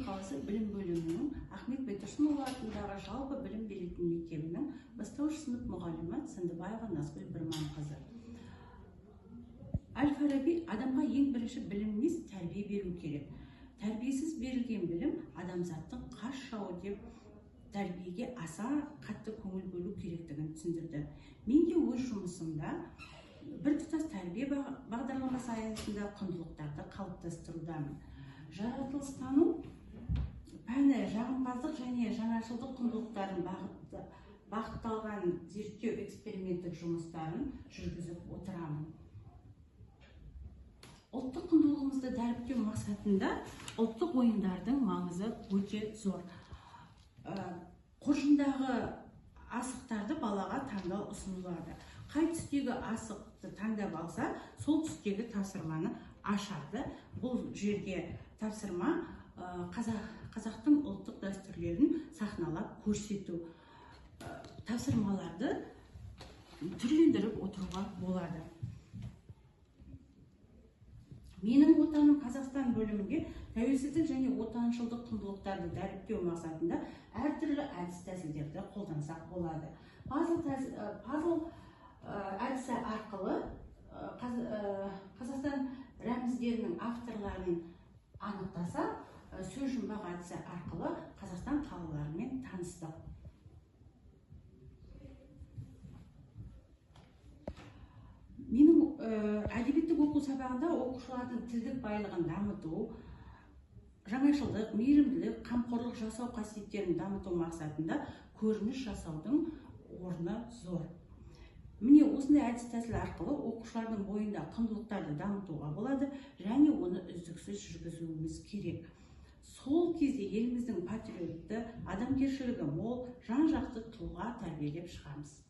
қаласы білім бөлімінің Ахмет Байтұрсынұлы атындағы жалпы білім беретін мектебінің бастауыш сынып мұғалімі Сандыбаева Назгүл Бірманқызы. Әл-Фараби адамға ең бірінші білім емес, тәрбие беру керек. Тәрбиесіз берілген білім адамзаттың қас жауы деп тәрбиеге аса қатты көңіл бөлу керектігін түсіндірді. Мен де өз жұмысымда біртұтас тәрбие бағдарламасы аясында құндылықтарды қалыптастырудамын. Жаратылыстану пәні жағымпаздық және жаңашылдық құндылықтарын бағытталған зерттеу эксперименттік жұмыстарын жүргізіп отырамын. Ұлттық құндылығымызды дәріптеу мақсатында ұлттық ойындардың маңызы өте зор. Қоржындағы асықтарды балаға таңдау ұсынылады. Қай түстегі асықты таңдап алса, сол түстегі тапсырманы ашады. Бұл жерде тапсырма қазақтың ұлттық дәстүрлерін сахналап көрсету. Тапсырмаларды түрлендіріп отыруға болады. Менің отаным Қазақстан бөлімінде тәуелсіздік және отаншылдық құндылықтарды дәріптеу мақсатында әртүрлі әдіс-тәсілдерді қолдансақ болады. Пазл әдісі арқылы Қазақстан рәміздерінің авторларын анықтаса, сөз жұмбақ әдісі арқылы Қазақстан қалаларымен таныстық. Менің әдебиеттік оқу сабағында оқушылардың тілдік байлығын дамыту, жаңашылдық, мейірімділік, қамқорлық жасау қасиеттерін дамыту мақсатында көрініс жасаудың орны зор. Міне осындай әдіс-тәсіл арқылы оқушылардың бойында құндылықтарды дамытуға болады және оны үздіксіз жүргізуіміз керек. Сол кезде еліміздің патриотты, адамгершілігі мол, жан-жақты тұлға тәрбиелеп шығамыз.